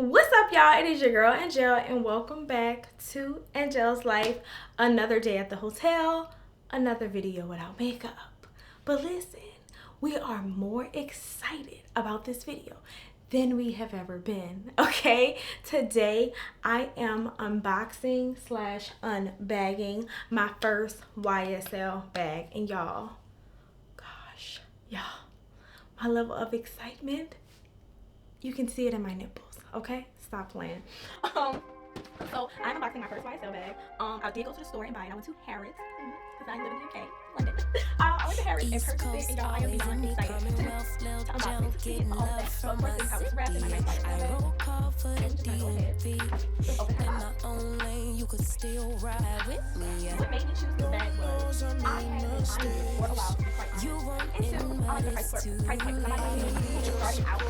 What's up, y'all? It is your girl Angelle, and welcome back to Angelle's Life. Another day at the hotel, another video without makeup. But listen, we are more excited about this video than we have ever been. Okay, today I am unboxing slash unbagging my first YSL bag, and y'all, gosh, y'all, my level of excitement, you can see it in my nipples. Okay, stop playing. So I'm unboxing my first YSL bag. I did go to the store and buy it. I went to Harrods because I live in the UK, London. I went to Harrods and purchased it, and y'all, I am beyond excited to unbox it, to see it, all of that. So of course, this is how it's wrapped in my nice white bag. So I'm just gonna go ahead, just open her up. What made me choose this bag was I had been eyeing it for a while, to be quite honest. Until I like the price point because I'm not like people starting out. I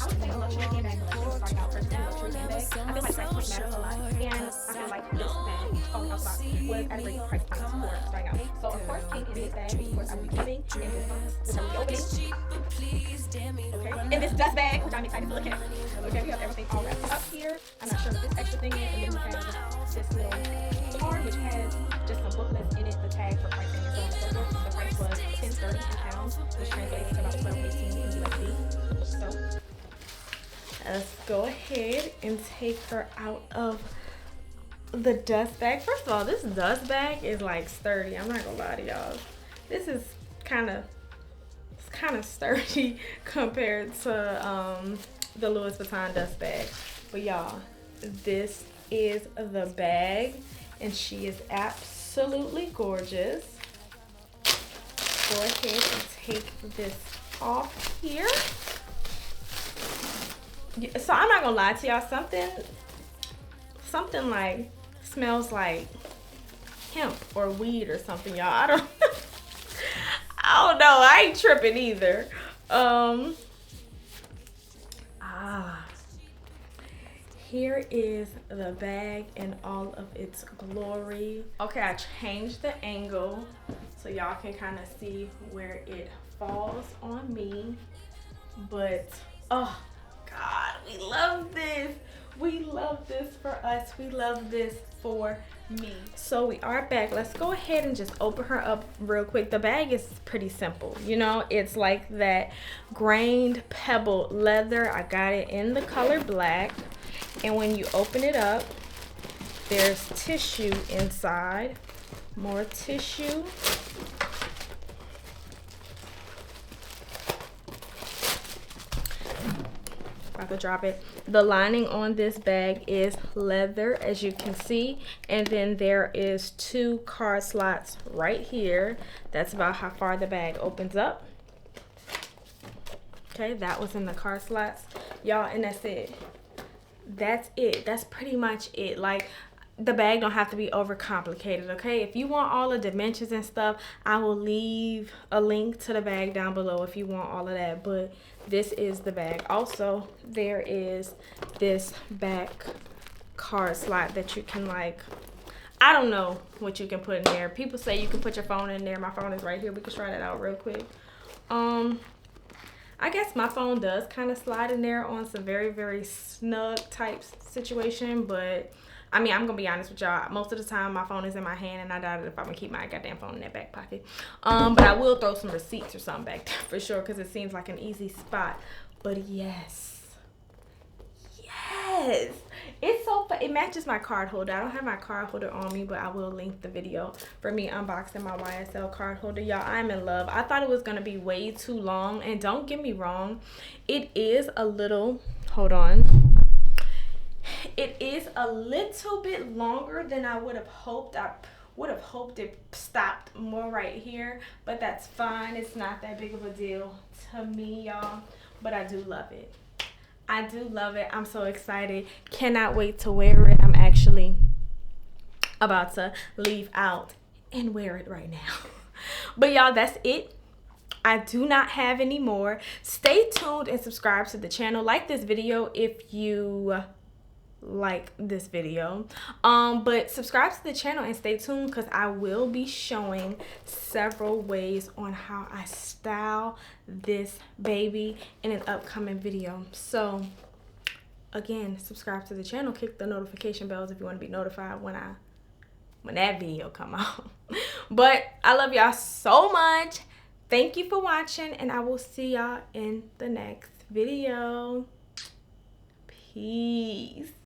would say a luxury handbag collection starting out purchasing a luxury handbag. I feel like price point matters a lot, and I feel like this bag, all we talked about, was at a great price point for starting out. So of course came in this bag, of course I will be giving in this box, which I will be opening. Okay, in this dust bag, which I'm excited to look at. Okay, we have everything all wrapped up here. I'm not sure what this extra thing is, and then we have this little card which has just some booklets in it, the tag for pricing and so on and so forth. The price was $10.30 in pounds, which translates to about $12.18 in USD. So let's go ahead and take her out of the dust bag. First of all, this dust bag is like sturdy. I'm not gonna lie to y'all. This is kind of sturdy compared to the Louis Vuitton dust bag. But y'all, this is the bag, and she is absolutely gorgeous. Go ahead and take this off here. So I'm not gonna lie to y'all, something like smells like hemp or weed or something, y'all. I don't know. I ain't tripping either. Here is the bag in all of its glory. Okay, I changed the angle so y'all can kind of see where it falls on me. But oh God, we love this. We love this for us. We love this for me. So we are back. Let's go ahead and just open her up real quick. The bag is pretty simple. You know, it's like that grained pebble leather. I got it in the color black. And when you open it up, there's tissue inside. More tissue. About to drop it. The lining on this bag is leather, as you can see, and then there is 2 card slots right here. That's about how far the bag opens up. Okay, that was in the card slots, y'all, and that's it. That's it. That's pretty much it. Like, the bag don't have to be overcomplicated, okay? If you want all the dimensions and stuff, I will leave a link to the bag down below if you want all of that. But this is the bag. Also, there is this back card slot that you can, like, I don't know what you can put in there. People say you can put your phone in there. My phone is right here. We can try that out real quick. I guess my phone does kind of slide in there on some very, very snug type situation, but I mean, I'm gonna be honest with y'all. Most of the time, my phone is in my hand, and I doubt it if I'm gonna keep my goddamn phone in that back pocket. But I will throw some receipts or something back there for sure, because it seems like an easy spot. But yes, it's so fun. It matches my card holder. I don't have my card holder on me, but I will link the video for me unboxing my YSL card holder. Y'all, I'm in love. I thought it was gonna be way too long, and don't get me wrong, it is a little, hold on. It is a little bit longer than I would have hoped. I would have hoped it stopped more right here, but that's fine. It's not that big of a deal to me, y'all, but I do love it. I do love it. I'm so excited. Cannot wait to wear it. I'm actually about to leave out and wear it right now. But y'all, that's it. I do not have any more. Stay tuned and subscribe to the channel. Like this video if you like this video, but subscribe to the channel and stay tuned, because I will be showing several ways on how I style this baby in an upcoming video. So again, subscribe to the channel, click the notification bells if you want to be notified when that video come out. But I love y'all so much. Thank you for watching, and I will see y'all in the next video. Peace.